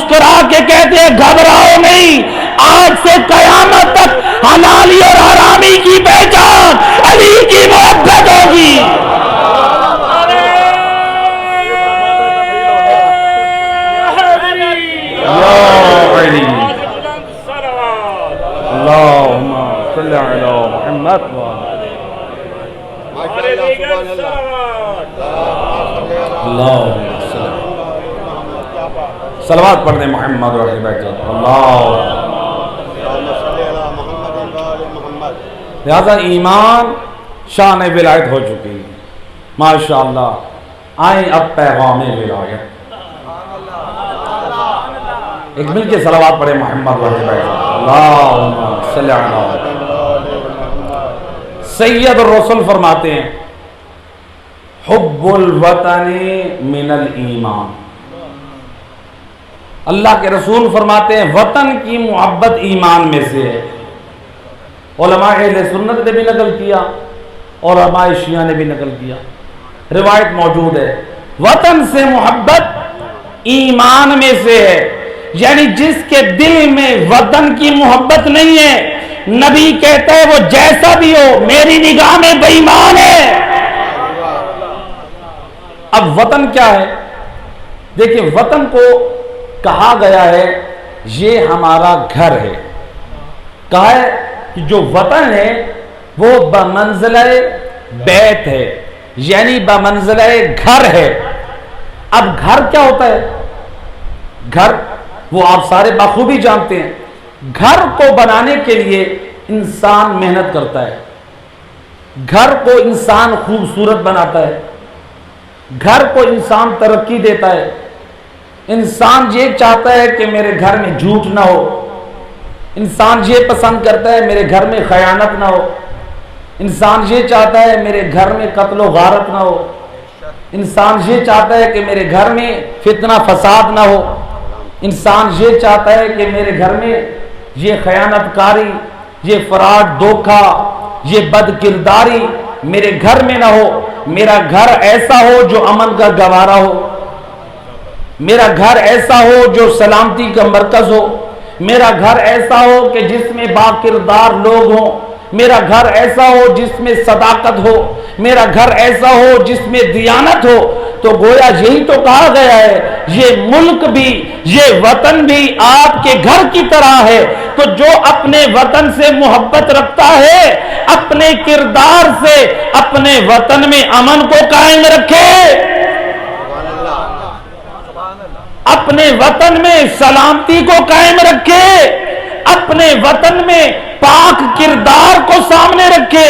مسکرا کے کہتے ہیں گھبراؤ نہیں، آج سے قیامت تک حلالی اور حرامی کی پہچان علی کی محبت ہوگی۔ اللہم صلی علی محمد اللہم صلوات پڑھ دیں محمد و اہل بیت لہذا ایمان شان ولایت ہو چکی ہے ماشاءاللہ۔ آئیں اب پیغام ولایت، ایک مل کے صلوات پڑھیں محمد و اہل بیت اللہم صلی علی۔ سید الرسول فرماتے ہیں حب الوطن من الایمان، اللہ کے رسول فرماتے ہیں وطن کی محبت ایمان میں سے ہے۔ علماء اہل سنت نے بھی نقل کیا اور علماء شیعہ نے بھی نقل کیا، روایت موجود ہے وطن سے محبت ایمان میں سے ہے، یعنی جس کے دل میں وطن کی محبت نہیں ہے، نبی کہتا ہے وہ جیسا بھی ہو میری نگاہ میں بے ایمان ہے۔ اب وطن کیا ہے؟ دیکھیں وطن کو کہا گیا ہے یہ ہمارا گھر ہے، کہا ہے کہ جو وطن ہے وہ بمنزلہ بیت ہے، یعنی بمنزلہ گھر ہے۔ اب گھر کیا ہوتا ہے؟ گھر وہ آپ سارے بخوبی جانتے ہیں، گھر کو بنانے کے لیے انسان محنت کرتا ہے، گھر کو انسان خوبصورت بناتا ہے، گھر کو انسان ترقی دیتا ہے، انسان یہ چاہتا ہے کہ میرے گھر میں جھوٹ نہ ہو، انسان یہ پسند کرتا ہے میرے گھر میں خیانت نہ ہو، انسان یہ چاہتا ہے میرے گھر میں قتل و غارت نہ ہو، انسان یہ چاہتا ہے کہ میرے گھر میں فتنہ فساد نہ ہو، انسان یہ چاہتا ہے کہ میرے گھر میں یہ خیانت کاری، یہ فراڈ دھوکہ، یہ بد کرداری میرے گھر میں نہ ہو۔ میرا گھر ایسا ہو جو امن کا گوارا ہو، میرا گھر ایسا ہو جو سلامتی کا مرکز ہو، میرا گھر ایسا ہو کہ جس میں با کردار لوگ ہوں، میرا گھر ایسا ہو جس میں صداقت ہو، میرا گھر ایسا ہو جس میں دیانت ہو۔ تو گویا یہی تو کہا گیا ہے یہ ملک بھی یہ وطن بھی آپ کے گھر کی طرح ہے۔ تو جو اپنے وطن سے محبت رکھتا ہے اپنے کردار سے اپنے وطن میں امن کو قائم رکھے، اپنے وطن میں سلامتی کو قائم رکھے، اپنے وطن میں پاک کردار کو سامنے رکھے،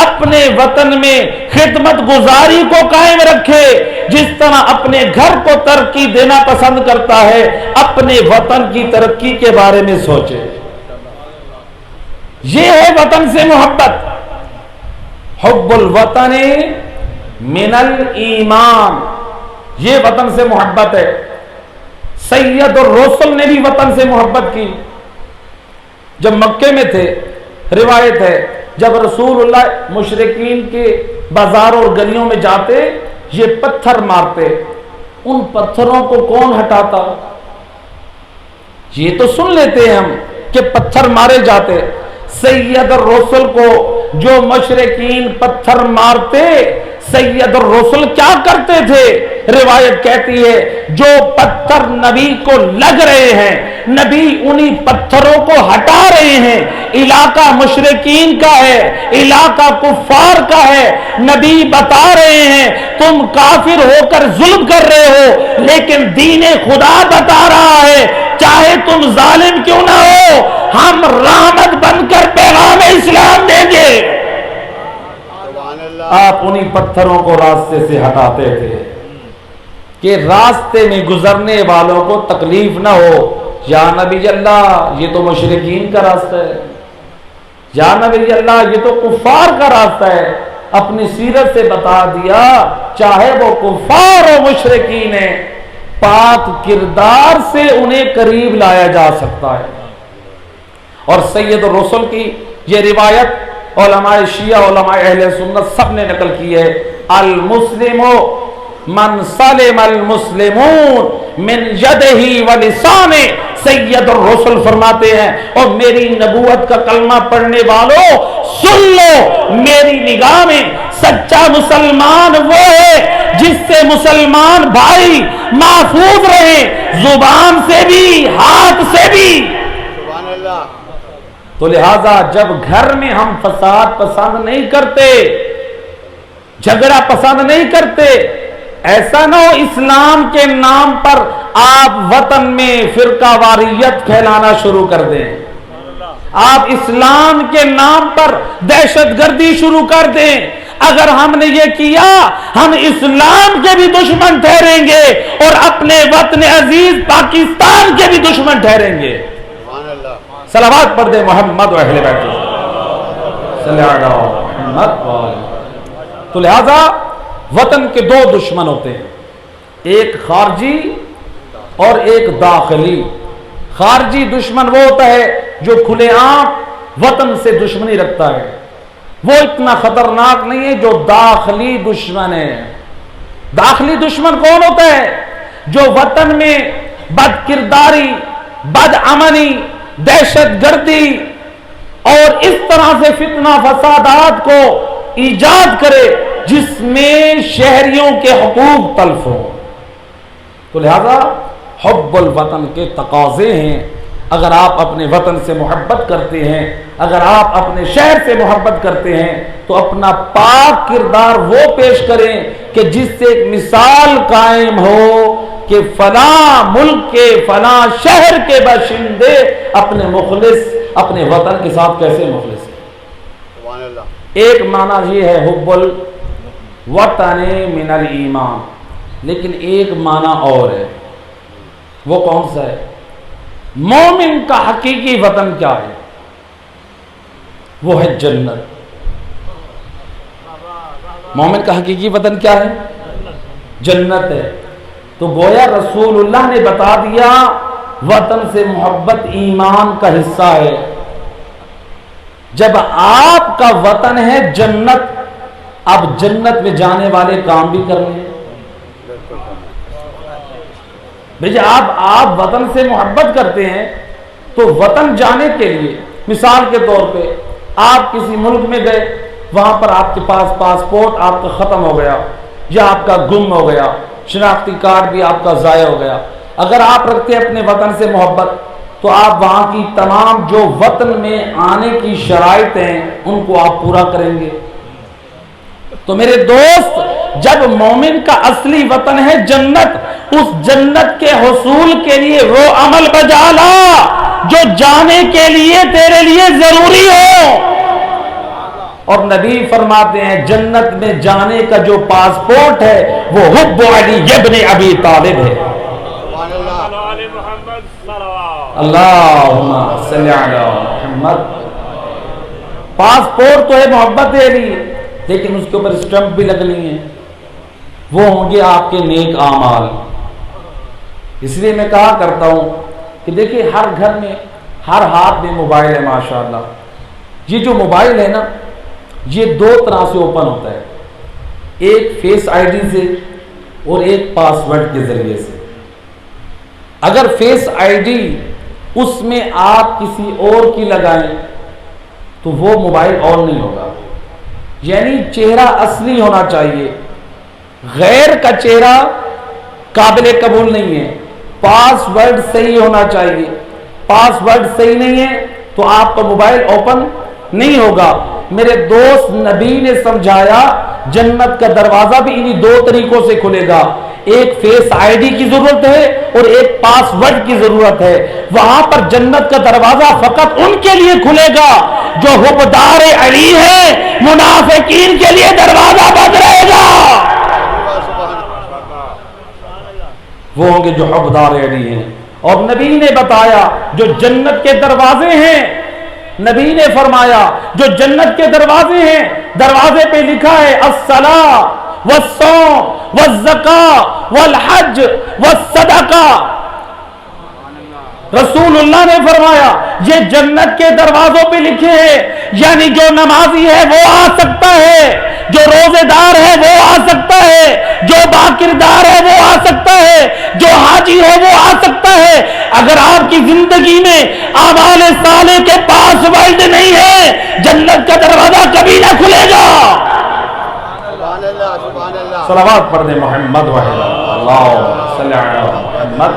اپنے وطن میں خدمت گزاری کو قائم رکھے۔ جس طرح اپنے گھر کو ترقی دینا پسند کرتا ہے اپنے وطن کی ترقی کے بارے میں سوچے۔ یہ ہے وطن سے محبت۔ حب الوطن من الایمان، یہ وطن سے محبت ہے۔ سید الرسل نے بھی وطن سے محبت کی۔ جب مکے میں تھے روایت ہے جب رسول اللہ مشرکین کے بازار اور گلیوں میں جاتے یہ پتھر مارتے، ان پتھروں کو کون ہٹاتا؟ یہ تو سن لیتے ہیں ہم کہ پتھر مارے جاتے، سید الرسل کو جو مشرکین پتھر مارتے سید الرسل کیا کرتے تھے؟ روایت کہتی ہے جو پتھر نبی کو لگ رہے ہیں نبی انہی پتھروں کو ہٹا رہے ہیں۔ علاقہ مشرکین کا ہے، علاقہ کفار کا ہے، نبی بتا رہے ہیں تم کافر ہو کر ظلم کر رہے ہو لیکن دین خدا بتا رہا ہے چاہے تم ظالم کیوں نہ ہو ہم رحمت بن کر پیغام اسلام دیں گے۔ آپ انہی پتھروں کو راستے سے ہٹاتے تھے کہ راستے میں گزرنے والوں کو تکلیف نہ ہو۔ یا نبی اللہ یہ تو مشرکین کا راستہ ہے، یا نبی اللہ یہ تو کفار کا راستہ ہے۔ اپنی سیرت سے بتا دیا چاہے وہ کفار و مشرکین ہیں پاک کردار سے انہیں قریب لایا جا سکتا ہے۔ اور سید الرسل کی یہ روایت علماء شیعہ علماء اہل سنت سب نے نقل کی ہے۔ المسلم من سلم المسلمون من یدہ و لسانہ، سید الرسل فرماتے ہیں اور میری نبوت کا کلمہ پڑھنے والوں سن لو، میری نگاہ میں سچا مسلمان وہ ہے جس سے مسلمان بھائی محفوظ رہے، زبان سے بھی ہاتھ سے بھی۔ سبحان اللہ۔ تو لہذا جب گھر میں ہم فساد پسند نہیں کرتے، جھگڑا پسند نہیں کرتے، ایسا نہ ہو اسلام کے نام پر آپ وطن میں فرقہ واریت پھیلانا شروع کر دیں، آپ اسلام کے نام پر دہشت گردی شروع کر دیں۔ اگر ہم نے یہ کیا ہم اسلام کے بھی دشمن ٹھہریں گے اور اپنے وطن عزیز پاکستان کے بھی دشمن ٹھہریں گے۔ سبحان اللہ۔ صلوات پڑھ دے محمد و اہل بیت صلی اللہ علیہ محمد۔ تو لہذا وطن کے دو دشمن ہوتے ہیں، ایک خارجی اور ایک داخلی۔ خارجی دشمن وہ ہوتا ہے جو کھلے عام وطن سے دشمنی رکھتا ہے، وہ اتنا خطرناک نہیں ہے جو داخلی دشمن ہے۔ داخلی دشمن کون ہوتا ہے؟ جو وطن میں بد کرداری، بد امنی، دہشت گردی اور اس طرح سے فتنہ فسادات کو ایجاد کرے جس میں شہریوں کے حقوق تلف ہوں۔ تو لہذا حب الوطن کے تقاضے ہیں۔ اگر آپ اپنے وطن سے محبت کرتے ہیں، اگر آپ اپنے شہر سے محبت کرتے ہیں تو اپنا پاک کردار وہ پیش کریں کہ جس سے ایک مثال قائم ہو کہ فلاں ملک کے فلاں شہر کے باشندے اپنے مخلص اپنے وطن کے ساتھ کیسے مخلص ہیں۔ سبحان اللہ۔ ایک معنی یہ ہے حب الوطن من الایمان، لیکن ایک معنی اور ہے، وہ کون سا ہے؟ مومن کا حقیقی وطن کیا ہے؟ وہ ہے جنت۔ مومن کا حقیقی وطن کیا ہے؟ جنت ہے۔ تو گویا رسول اللہ نے بتا دیا وطن سے محبت ایمان کا حصہ ہے۔ جب آپ کا وطن ہے جنت، اب جنت میں جانے والے کام بھی کرنے ہیں۔ بھئی آپ وطن سے محبت کرتے ہیں تو وطن جانے کے لیے مثال کے طور پہ آپ کسی ملک میں گئے، وہاں پر آپ کے پاس پاسپورٹ آپ کا ختم ہو گیا یا آپ کا گم ہو گیا، شناختی کارڈ بھی آپ کا ضائع ہو گیا۔ اگر آپ رکھتے ہیں اپنے وطن سے محبت تو آپ وہاں کی تمام جو وطن میں آنے کی شرائط ہیں ان کو آپ پورا کریں گے۔ تو میرے دوست، جب مومن کا اصلی وطن ہے جنت، اس جنت کے حصول کے لیے وہ عمل بجا لا جو جانے کے لیے تیرے لیے ضروری ہو۔ اور نبی فرماتے ہیں جنت میں جانے کا جو پاسپورٹ ہے وہ حب علی ابن ابی طالب ہے۔ اللہم صلی علی محمد۔ پاسپورٹ تو ہے محبت علی، لیکن اس کے اوپر اسٹمپ بھی لگنی ہے، وہ ہوں گے آپ کے نیک اعمال۔ اس لیے میں کہا کرتا ہوں کہ دیکھیں ہر گھر میں ہر ہاتھ میں موبائل ہے ماشاءاللہ۔ یہ جو موبائل ہے نا یہ دو طرح سے اوپن ہوتا ہے، ایک فیس آئی ڈی سے اور ایک پاسورڈ کے ذریعے سے۔ اگر فیس آئی ڈی اس میں آپ کسی اور کی لگائیں تو وہ موبائل آن نہیں ہوگا، یعنی چہرہ اصلی ہونا چاہیے، غیر کا چہرہ قابل قبول نہیں ہے۔ پاسورڈ صحیح ہونا چاہیے، پاسورڈ صحیح نہیں ہے تو آپ کا موبائل اوپن نہیں ہوگا۔ میرے دوست نبی نے سمجھایا جنت کا دروازہ بھی انہی دو طریقوں سے کھلے گا، ایک فیس آئی ڈی کی ضرورت ہے اور ایک پاسورڈ کی ضرورت ہے۔ وہاں پر جنت کا دروازہ فقط ان کے لیے کھلے گا جو حبدار علی ہے، منافقین کے لیے دروازہ بند رہے گا۔ وہ ہوں گے جو حبدار علی ہیں۔ اور نبی نے بتایا جو جنت کے دروازے ہیں، نبی نے فرمایا جو جنت کے دروازے ہیں، دروازے پہ لکھا ہے الصلاۃ والصوم والزکاۃ والحج والصدقہ۔ رسول اللہ نے فرمایا یہ جنت کے دروازوں پہ لکھے ہیں، یعنی جو نمازی ہے وہ آ سکتا ہے، جو روزے دار ہے وہ آ سکتا ہے، جو باکردار ہے وہ آ سکتا ہے، جو حاجی ہے وہ آ سکتا ہے۔ اگر آپ کی زندگی میں اعمال صالح کے پاس ورڈ نہیں ہے، جنت کا دروازہ کبھی نہ کھلے گا۔ سبحان اللہ سبحان اللہ صلوات پڑھنے محمد وحید اللہم صلی علی محمد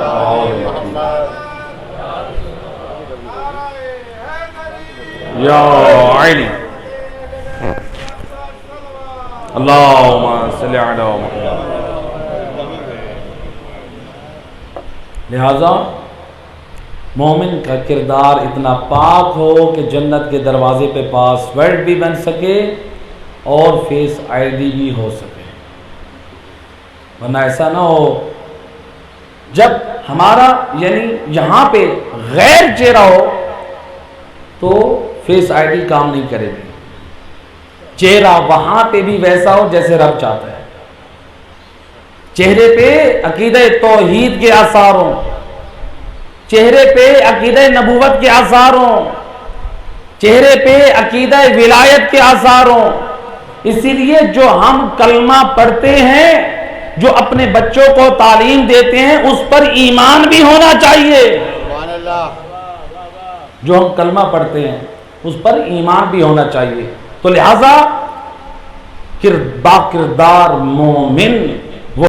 یا علی اللہم صلی علی محمد۔ لہذا مومن کا کردار اتنا پاک ہو کہ جنت کے دروازے پہ پاس ورڈ بھی بن سکے اور فیس آئی ڈی بھی ہو سکے، ورنہ ایسا نہ ہو جب ہمارا یعنی یہاں پہ غیر چہرہ ہو تو فیس آئی ڈی کام نہیں کرے گی، چہرہ وہاں پہ بھی ویسا ہو جیسے رب چاہتا ہے، چہرے پہ عقیدہ توحید کے آثار ہوں، چہرے پہ عقیدہ نبوت کے آثار ہوں، چہرے پہ عقیدہ ولایت کے آثار ہوں۔ اسی لیے جو ہم کلمہ پڑھتے ہیں، جو اپنے بچوں کو تعلیم دیتے ہیں، اس پر ایمان بھی ہونا چاہیے۔ سبحان اللہ جو ہم کلمہ پڑھتے ہیں اس پر ایمان بھی ہونا چاہیے۔ تو لہذا باکردار مومن